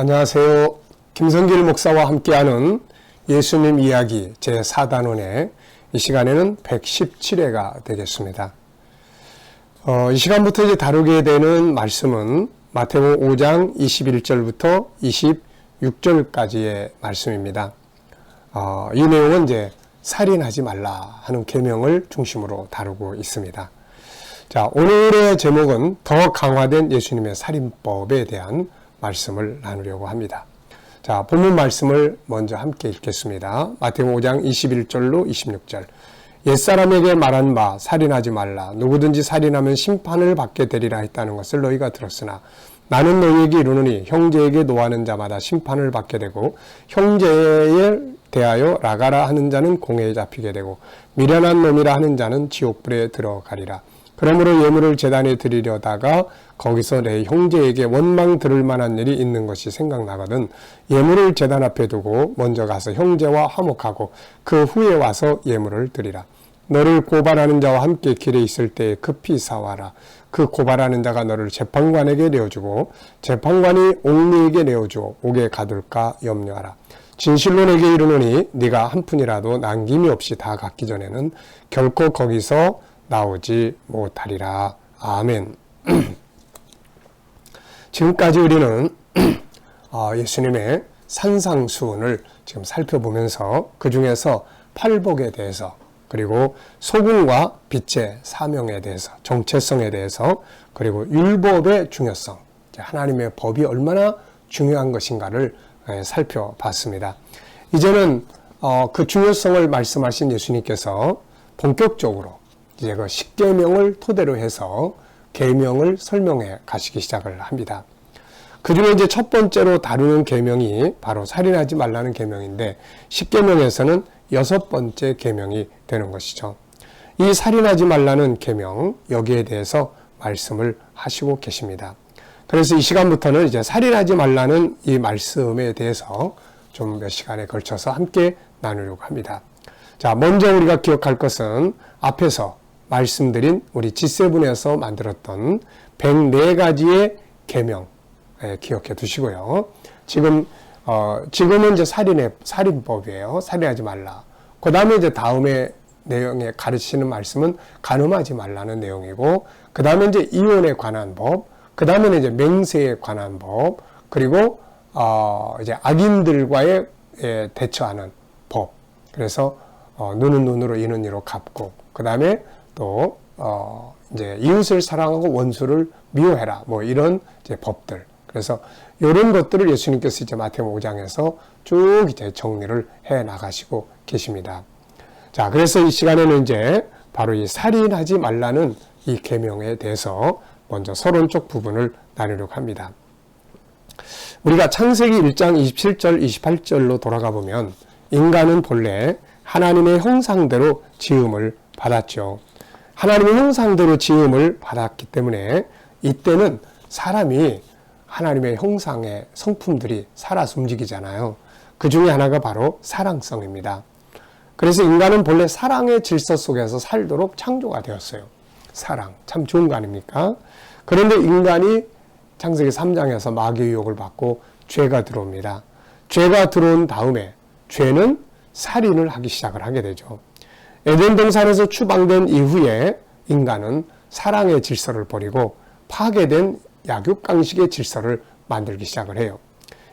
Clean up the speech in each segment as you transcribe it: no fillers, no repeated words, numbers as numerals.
안녕하세요. 김성길 목사와 함께하는 예수님 이야기 제4단원의 이 시간에는 117회가 되겠습니다. 이 시간부터 이제 다루게 되는 말씀은 마태복음 5장 21절부터 26절까지의 말씀입니다. 이 내용은 이제 살인하지 말라 하는 계명을 중심으로 다루고 있습니다. 자, 오늘의 제목은 더 강화된 예수님의 살인법에 대한 말씀을 나누려고 합니다. 자, 본문 말씀을 먼저 함께 읽겠습니다. 마태복음 5장 21절로 26절. 옛사람에게 말한 바 살인하지 말라. 누구든지 살인하면 심판을 받게 되리라 했다는 것을 너희가 들었으나 나는 너희에게 이르노니 형제에게 노하는 자마다 심판을 받게 되고 형제에 대하여 라가라 하는 자는 공회에 잡히게 되고 미련한 놈이라 하는 자는 지옥불에 들어가리라. 그러므로 예물을 제단에 드리려다가 거기서 내 형제에게 원망 들을 만한 일이 있는 것이 생각나거든 예물을 제단 앞에 두고 먼저 가서 형제와 화목하고 그 후에 와서 예물을 드리라. 너를 고발하는 자와 함께 길에 있을 때에 급히 사와라. 그 고발하는 자가 너를 재판관에게 내어주고 재판관이 옥리에게 내어주어 옥에 가둘까 염려하라. 진실로 내게 이르노니 네가 한 푼이라도 남김이 없이 다 갚기 전에는 결코 거기서 나오지 못하리라. 아멘. 지금까지 우리는 예수님의 산상수훈을 지금 살펴보면서 그 중에서 팔복에 대해서 그리고 소금과 빛의 사명에 대해서 정체성에 대해서 그리고 율법의 중요성 하나님의 법이 얼마나 중요한 것인가를 살펴봤습니다. 이제는 그 중요성을 말씀하신 예수님께서 본격적으로 이제 그 십계명을 토대로 해서 계명을 설명해 가시기 시작을 합니다. 그 중에 이제 첫 번째로 다루는 계명이 바로 살인하지 말라는 계명인데 십계명에서는 6번째 계명이 되는 것이죠. 이 살인하지 말라는 계명 여기에 대해서 말씀을 하시고 계십니다. 그래서 이 시간부터는 이제 살인하지 말라는 이 말씀에 대해서 좀 몇 시간에 걸쳐서 함께 나누려고 합니다. 자, 먼저 우리가 기억할 것은 앞에서 말씀드린 우리 G7에서 만들었던 104가지의 계명 기억해 두시고요. 지금은 이제 살인법이에요. 살인하지 말라. 그 다음에 이제 다음에 내용에 가르치는 말씀은 간음하지 말라는 내용이고, 그 다음에 이제 이혼에 관한 법, 그 다음에는 이제 맹세에 관한 법, 그리고 이제 악인들과의 대처하는 법. 그래서 눈은 눈으로 이는 이로 갚고, 그 다음에 또 이제 이웃을 사랑하고 원수를 미워해라. 뭐 이런 이제 법들. 그래서 이런 것들을 예수님께서 이제 마태복음 5장에서 쭉 이제 정리를 해 나가시고 계십니다. 자, 그래서 이 시간에는 이제 바로 이 살인하지 말라는 이 계명에 대해서 먼저 서론적 부분을 나누려고 합니다. 우리가 창세기 1장 27절, 28절로 돌아가 보면 인간은 본래 하나님의 형상대로 지음을 받았죠. 하나님의 형상대로 지음을 받았기 때문에 이때는 사람이 하나님의 형상의 성품들이 살아서 움직이잖아요. 그 중에 하나가 바로 사랑성입니다. 그래서 인간은 본래 사랑의 질서 속에서 살도록 창조가 되었어요. 사랑, 참 좋은 거 아닙니까? 그런데 인간이 창세기 3장에서 마귀의 유혹을 받고 죄가 들어옵니다. 죄가 들어온 다음에 죄는 살인을 하기 시작을 하게 되죠. 에덴 동산에서 추방된 이후에 인간은 사랑의 질서를 버리고 파괴된 약육강식의 질서를 만들기 시작을 해요.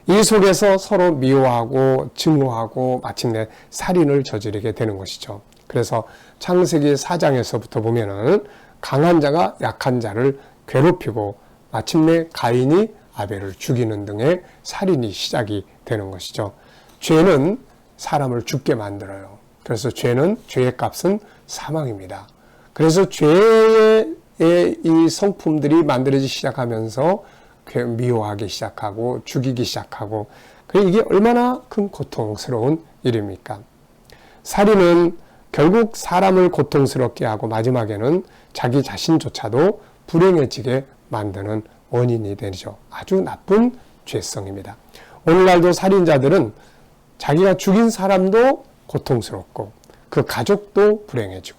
이 속에서 서로 미워하고 증오하고 마침내 살인을 저지르게 되는 것이죠. 그래서 창세기 4장에서부터 보면은 강한 자가 약한 자를 괴롭히고 마침내 가인이 아벨을 죽이는 등의 살인이 시작이 되는 것이죠. 죄는 사람을 죽게 만들어요. 그래서 죄는 죄의 값은 사망입니다. 그래서 죄의 이 성품들이 만들어지기 시작하면서 미워하기 시작하고 죽이기 시작하고 이게 얼마나 큰 고통스러운 일입니까? 살인은 결국 사람을 고통스럽게 하고 마지막에는 자기 자신조차도 불행해지게 만드는 원인이 되죠. 아주 나쁜 죄성입니다. 오늘날도 살인자들은 자기가 죽인 사람도 고통스럽고 그 가족도 불행해지고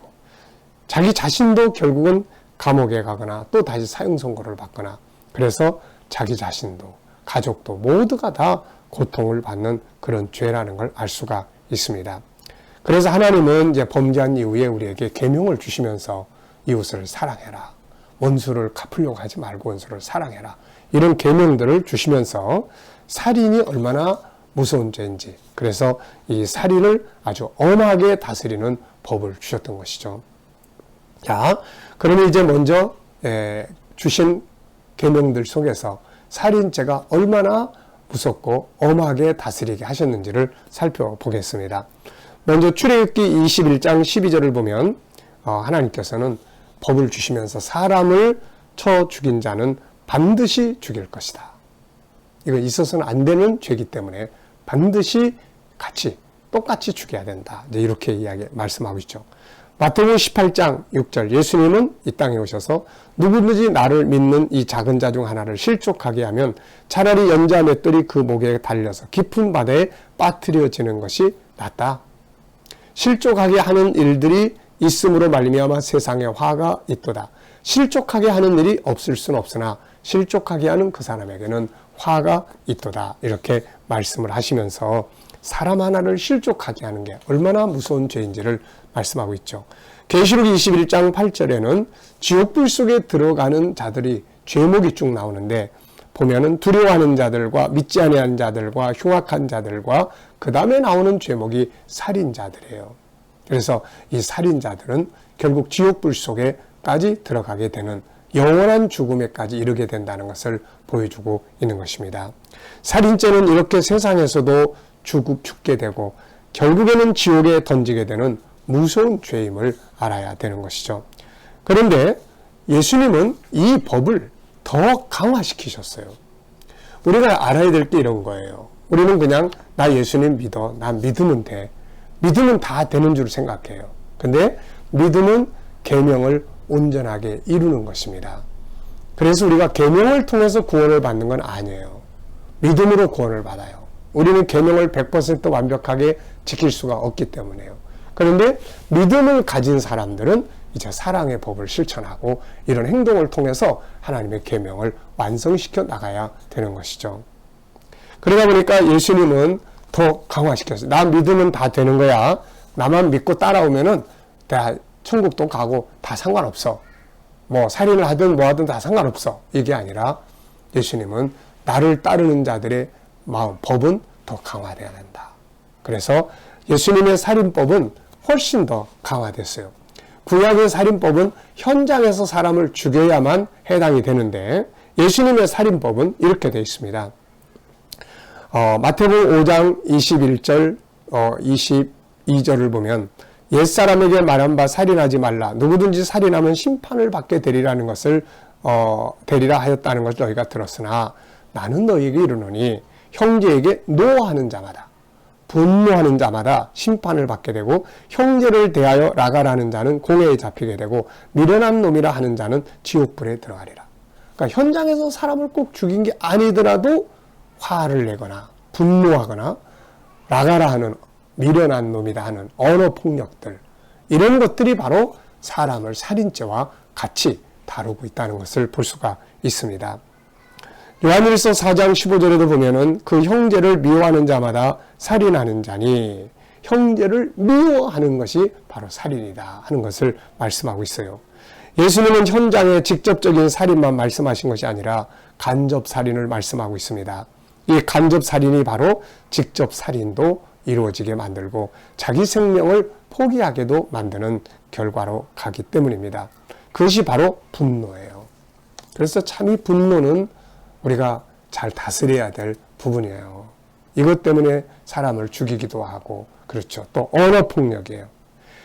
자기 자신도 결국은 감옥에 가거나 또 다시 사형 선고를 받거나 그래서 자기 자신도 가족도 모두가 다 고통을 받는 그런 죄라는 걸 알 수가 있습니다. 그래서 하나님은 이제 범죄한 이후에 우리에게 계명을 주시면서 이웃을 사랑해라. 원수를 갚으려고 하지 말고 원수를 사랑해라. 이런 계명들을 주시면서 살인이 얼마나 무서운 죄인지, 그래서 이 살인을 아주 엄하게 다스리는 법을 주셨던 것이죠. 자, 그러면 이제 먼저 주신 계명들 속에서 살인죄가 얼마나 무섭고 엄하게 다스리게 하셨는지를 살펴보겠습니다. 먼저 출애굽기 21장 12절을 보면 하나님께서는 법을 주시면서 사람을 쳐 죽인 자는 반드시 죽일 것이다. 이건 있어서는 안 되는 죄이기 때문에 반드시 똑같이 죽여야 된다. 이제 이렇게 말씀하고 있죠. 마태복음 18장 6절, 예수님은 이 땅에 오셔서 누구든지 나를 믿는 이 작은 자 중 하나를 실족하게 하면 차라리 연자 맷돌이 그 목에 달려서 깊은 바다에 빠뜨려지는 것이 낫다. 실족하게 하는 일들이 있음으로 말미암아 세상에 화가 있도다. 실족하게 하는 일이 없을 수는 없으나 실족하게 하는 그 사람에게는 화가 있도다. 이렇게 말씀을 하시면서 사람 하나를 실족하게 하는 게 얼마나 무서운 죄인지를 말씀하고 있죠. 계시록 21장 8절에는 지옥불 속에 들어가는 자들이 죄목이 쭉 나오는데 보면은 두려워하는 자들과 믿지 아니하는 자들과 흉악한 자들과 그 다음에 나오는 죄목이 살인자들이에요. 그래서 이 살인자들은 결국 지옥불 속에까지 들어가게 되는 영원한 죽음에까지 이르게 된다는 것을 보여주고 있는 것입니다. 살인죄는 이렇게 세상에서도 죽게 되고 결국에는 지옥에 던지게 되는 무서운 죄임을 알아야 되는 것이죠. 그런데 예수님은 이 법을 더 강화시키셨어요. 우리가 알아야 될 게 이런 거예요. 우리는 그냥 나 예수님 믿어. 난 믿으면 돼. 믿으면 다 되는 줄 생각해요. 근데 믿음은 계명을 온전하게 이루는 것입니다. 그래서 우리가 계명을 통해서 구원을 받는 건 아니에요. 믿음으로 구원을 받아요. 우리는 계명을 100% 완벽하게 지킬 수가 없기 때문에요. 그런데 믿음을 가진 사람들은 이제 사랑의 법을 실천하고 이런 행동을 통해서 하나님의 계명을 완성시켜 나가야 되는 것이죠. 그러다 보니까 예수님은 더 강화시켰어요. 나 믿으면 다 되는 거야. 나만 믿고 따라오면은 다 천국도 가고 다 상관없어. 뭐 살인을 하든 뭐 하든 다 상관없어. 이게 아니라 예수님은 나를 따르는 자들의 마음, 법은 더 강화되어야 된다. 그래서 예수님의 살인법은 훨씬 더 강화됐어요. 구약의 살인법은 현장에서 사람을 죽여야만 해당이 되는데 예수님의 살인법은 이렇게 되어 있습니다. 마태복음 5장 21절, 22절을 보면 옛사람에게 말한 바 살인하지 말라. 누구든지 살인하면 심판을 받게 되리라는 것을 되리라 하였다는 것을 너희가 들었으나 나는 너희에게 이르노니 형제에게 노하는 자마다 분노하는 자마다 심판을 받게 되고 형제를 대하여 라가라는 자는 공회에 잡히게 되고 미련한 놈이라 하는 자는 지옥불에 들어가리라. 그러니까 현장에서 사람을 꼭 죽인 게 아니더라도 화를 내거나 분노하거나 라가라 하는 미련한 놈이다 하는 언어폭력들, 이런 것들이 바로 사람을 살인죄와 같이 다루고 있다는 것을 볼 수가 있습니다. 요한일서 4장 15절에도 보면은 그 형제를 미워하는 자마다 살인하는 자니 형제를 미워하는 것이 바로 살인이다 하는 것을 말씀하고 있어요. 예수님은 현장의 직접적인 살인만 말씀하신 것이 아니라 간접 살인을 말씀하고 있습니다. 이 간접 살인이 바로 직접 살인도 이루어지게 만들고 자기 생명을 포기하게도 만드는 결과로 가기 때문입니다. 그것이 바로 분노예요. 그래서 참 이 분노는 우리가 잘 다스려야 될 부분이에요. 이것 때문에 사람을 죽이기도 하고, 그렇죠. 또 언어폭력이에요.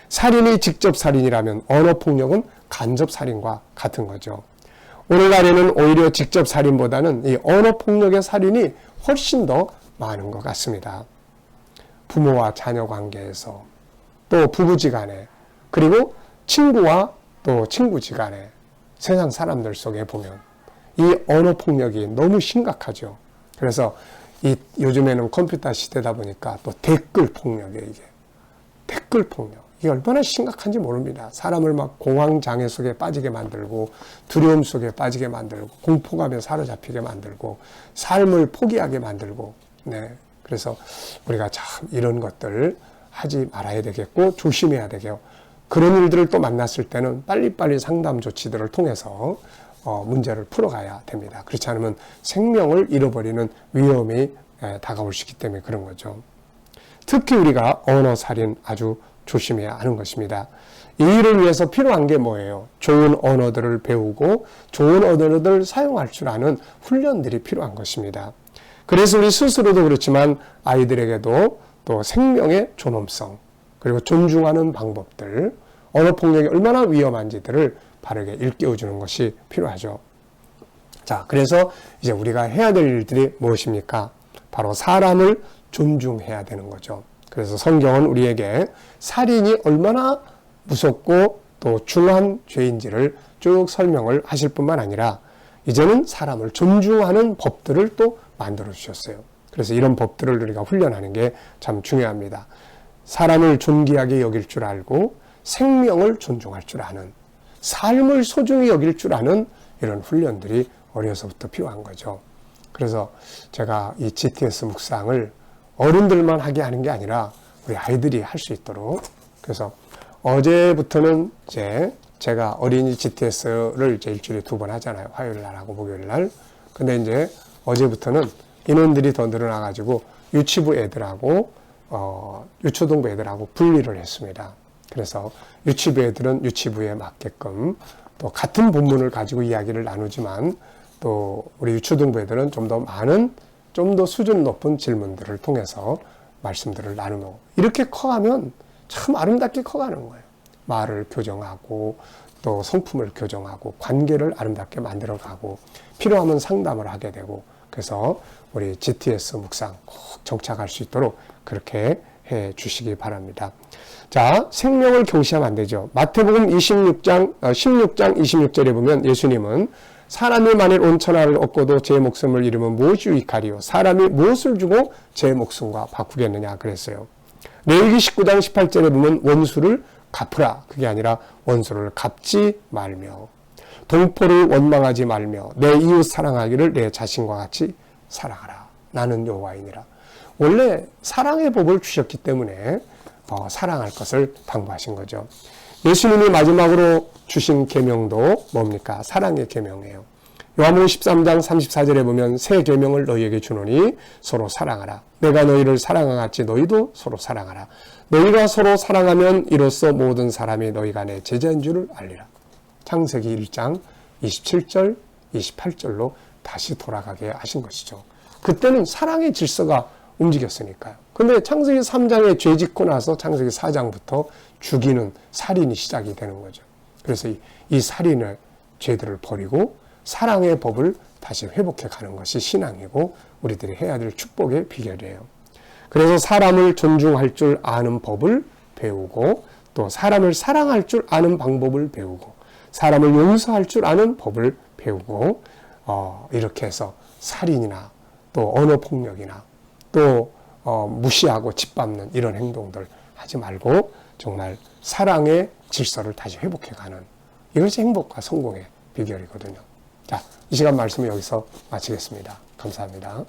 살인이 직접 살인이라면 언어폭력은 간접 살인과 같은 거죠. 오늘날에는 오히려 직접 살인보다는 이 언어폭력의 살인이 훨씬 더 많은 것 같습니다. 부모와 자녀 관계에서, 또 부부지간에, 그리고 친구와 또 친구지간에, 세상 사람들 속에 보면 이 언어폭력이 너무 심각하죠. 그래서 요즘에는 컴퓨터 시대다 보니까 또 댓글 폭력이에요, 이게. 댓글 폭력. 이게 얼마나 심각한지 모릅니다. 사람을 막 공황장애 속에 빠지게 만들고 두려움 속에 빠지게 만들고 공포감에 사로잡히게 만들고 삶을 포기하게 만들고 네. 그래서 우리가 참 이런 것들 하지 말아야 되겠고 조심해야 되겠고 그런 일들을 또 만났을 때는 빨리빨리 상담 조치들을 통해서 문제를 풀어가야 됩니다. 그렇지 않으면 생명을 잃어버리는 위험이 다가올 수 있기 때문에 그런 거죠. 특히 우리가 언어살인 아주 조심해야 하는 것입니다. 이 일을 위해서 필요한 게 뭐예요? 좋은 언어들을 배우고 좋은 언어들을 사용할 줄 아는 훈련들이 필요한 것입니다. 그래서 우리 스스로도 그렇지만 아이들에게도 또 생명의 존엄성 그리고 존중하는 방법들 언어폭력이 얼마나 위험한지들을 바르게 일깨워주는 것이 필요하죠. 자, 그래서 이제 우리가 해야 될 일들이 무엇입니까? 바로 사람을 존중해야 되는 거죠. 그래서 성경은 우리에게 살인이 얼마나 무섭고 또 중한 죄인지를 쭉 설명을 하실 뿐만 아니라 이제는 사람을 존중하는 법들을 또 만들어 주셨어요. 그래서 이런 법들을 우리가 훈련하는 게 참 중요합니다. 사람을 존귀하게 여길 줄 알고 생명을 존중할 줄 아는 삶을 소중히 여길 줄 아는 이런 훈련들이 어려서부터 필요한 거죠. 그래서 제가 이 GTS 묵상을 어른들만 하게 하는 게 아니라 우리 아이들이 할 수 있도록 그래서 어제부터는 이제 제가 어린이 GTS를 이제 일주일에 2번 하잖아요. 화요일 날하고 목요일 날. 근데 이제 어제부터는 인원들이 더 늘어나가지고 유치부 애들하고 유초등부 애들하고 분리를 했습니다. 그래서 유치부 애들은 유치부에 맞게끔 또 같은 본문을 가지고 이야기를 나누지만 또 우리 유초등부 애들은 좀 더 많은 좀 더 수준 높은 질문들을 통해서 말씀들을 나누고 이렇게 커가면 참 아름답게 커가는 거예요. 말을 교정하고 또 성품을 교정하고 관계를 아름답게 만들어가고 필요하면 상담을 하게 되고 그래서 우리 GTS 묵상 꼭 정착할 수 있도록 그렇게 해 주시기 바랍니다. 자, 생명을 경시하면 안 되죠. 마태복음 16장 26절에 보면 예수님은 사람이 만일 온 천하를 얻고도 제 목숨을 잃으면 무엇이 유익하리요? 사람이 무엇을 주고 제 목숨과 바꾸겠느냐 그랬어요. 레위기 19장 18절에 보면 원수를 갚으라. 그게 아니라 원수를 갚지 말며 동포를 원망하지 말며 내 이웃 사랑하기를 내 자신과 같이 사랑하라. 나는 여호와이니라. 원래 사랑의 법을 주셨기 때문에 사랑할 것을 당부하신 거죠. 예수님이 마지막으로 주신 계명도 뭡니까? 사랑의 계명이에요. 요한복음 13장 34절에 보면 새 계명을 너희에게 주노니 서로 사랑하라. 내가 너희를 사랑한 같이 너희도 서로 사랑하라. 너희가 서로 사랑하면 이로써 모든 사람이 너희가 내 제자인 줄을 알리라. 창세기 1장 27절 28절로 다시 돌아가게 하신 것이죠. 그때는 사랑의 질서가 움직였으니까요. 근데 창세기 3장에 죄 짓고 나서 창세기 4장부터 죽이는 살인이 시작이 되는 거죠. 그래서 이 살인의 죄들을 버리고 사랑의 법을 다시 회복해 가는 것이 신앙이고 우리들이 해야 될 축복의 비결이에요. 그래서 사람을 존중할 줄 아는 법을 배우고 또 사람을 사랑할 줄 아는 방법을 배우고 사람을 용서할 줄 아는 법을 배우고 이렇게 해서 살인이나 또 언어폭력이나 또 무시하고 짓밟는 이런 행동들 하지 말고 정말 사랑의 질서를 다시 회복해가는 이것이 행복과 성공의 비결이거든요. 자, 이 시간 말씀을 여기서 마치겠습니다. 감사합니다.